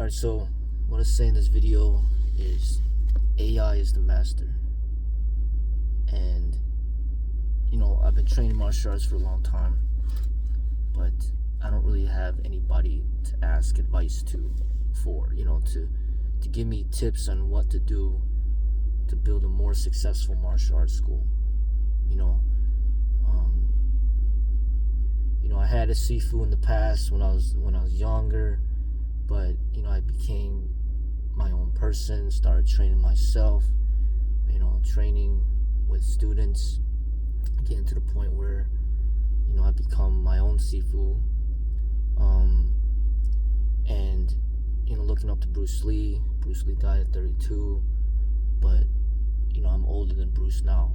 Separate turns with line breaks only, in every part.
Alright, so what I say in this video is AI is the master. And, I've been training martial arts for a long time, but I don't really have anybody to ask advice to give me tips on what to do to build a more successful martial arts school. I had a Sifu in the past when I was younger, but I became my own person, started training myself, training with students, getting to the point where I become my own Sifu, and looking up to Bruce Lee. Bruce Lee died at 32, but I'm older than Bruce now,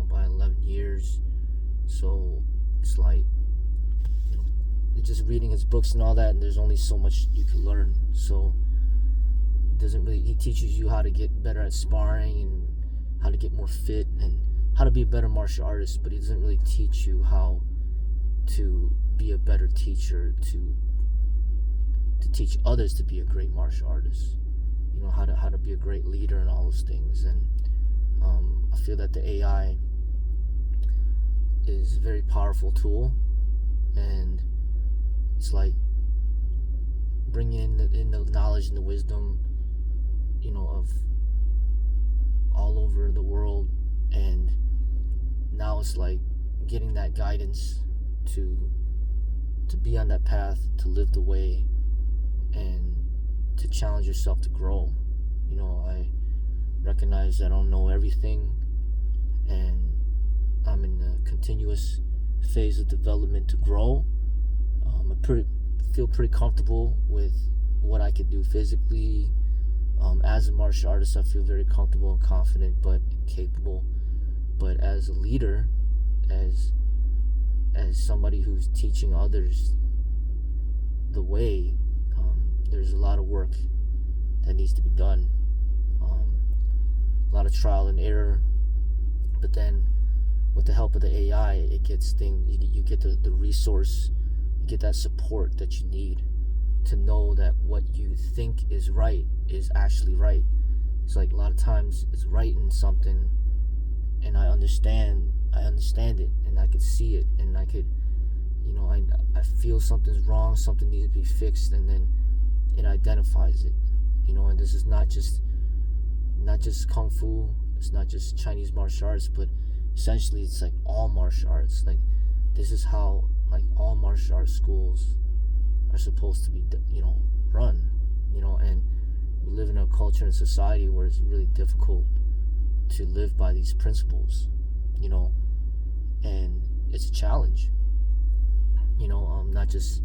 by 11 years. So it's like just reading his books and all that, and there's only so much you can learn. So he teaches you how to get better at sparring and how to get more fit and how to be a better martial artist, but he doesn't really teach you how to be a better teacher, to teach others to be a great martial artist, how to be a great leader and all those things. And I feel that the AI is a very powerful tool, and it's like bringing in the knowledge and the wisdom of all over the world, and now it's like getting that guidance to be on that path, to live the way, and to challenge yourself to grow. I recognize I don't know everything, and I'm in a continuous phase of development to grow. I feel pretty comfortable with what I could do physically. As a martial artist, I feel very comfortable and confident, but capable. But as a leader, as somebody who's teaching others the way, there's a lot of work that needs to be done. A lot of trial and error, but then with the help of the AI, it gets you get the resource, you get that support that you need to know that what you think is right is actually right. It's like a lot of times it's right in something, and I understand it, and I could see it, and I could, I feel something's wrong, something needs to be fixed, and then it identifies it, and this is not just Kung Fu, it's not just Chinese martial arts, but essentially it's like all martial arts. Like, this is how like all martial arts schools are supposed to be, run, and we live in a culture and society where it's really difficult to live by these principles, and it's a challenge, not just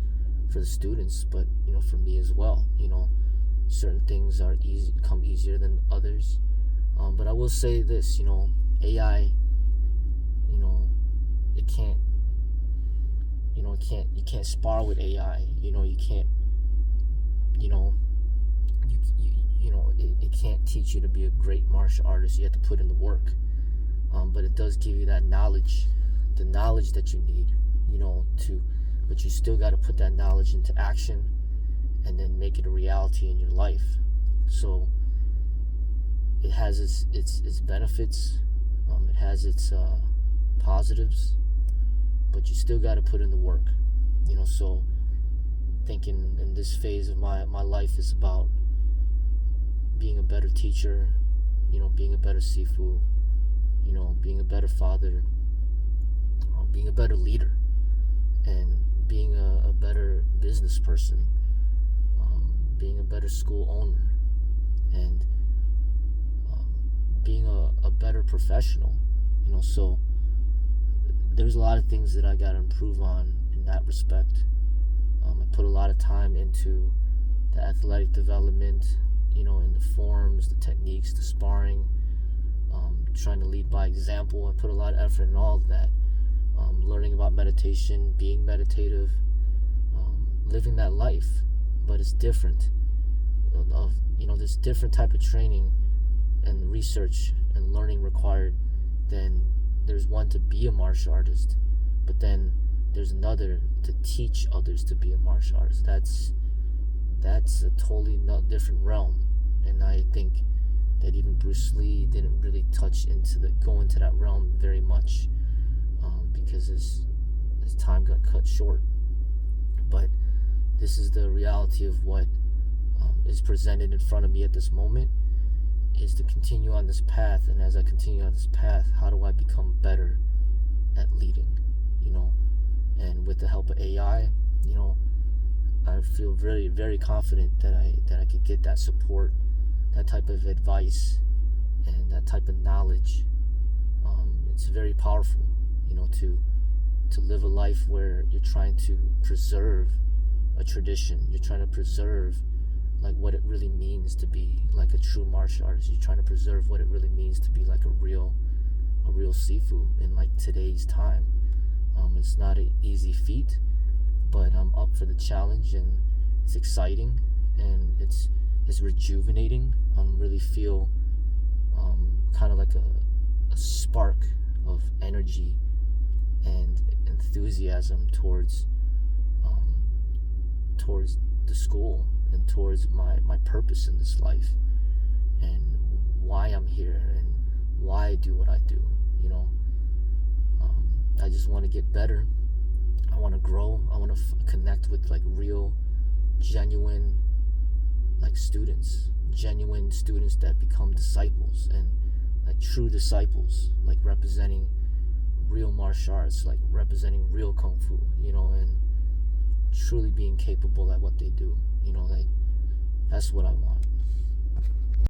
for the students, but, for me as well. Certain things come easier than others. But I will say this, AI, you can't spar with AI. You can't, it can't teach you to be a great martial artist. You have to put in the work. But it does give you that knowledge, the knowledge that you need, but you still got to put that knowledge into action and then make it a reality in your life. So it has its benefits, it has its positives, but you still got to put in the work. So thinking in this phase of my life is about being a better teacher, being a better Sifu, being a better father, being a better leader, and being a better business person, being a better school owner, and being a better professional. So there's a lot of things that I got to improve on in that respect. I put a lot of time into the athletic development, in the forms, the techniques, the sparring, trying to lead by example. I put a lot of effort in all of that. Learning about meditation, being meditative, living that life. But it's different. There's different type of training and research and learning required than there's one to be a martial artist, but then there's another to teach others to be a martial artist. That that's a totally different realm. And I think that even Bruce Lee didn't really go into that realm very much, because his time got cut short. But this is the reality of what is presented in front of me at this moment, is to continue on this path. And as I continue on this path, how do I become better at leading, and with the help of AI, I feel very, very confident that I could get that support, that type of advice, and that type of knowledge. It's very powerful, to live a life where you're trying to preserve a tradition. You're trying to preserve like what it really means to be like a true martial artist. You're trying to preserve what it really means to be like a real Sifu in like today's time. It's not an easy feat, but I'm up for the challenge, and it's exciting, and it's rejuvenating. Really feel kind of like a spark of energy and enthusiasm towards the school, and towards my purpose in this life, and why I'm here, and why I do what I do. I just want to get better. I want to grow. I want to connect with like real, genuine, like genuine students that become disciples, and like true disciples, like representing real martial arts, like representing real kung fu, and truly being capable at what they do. Like that's what I want.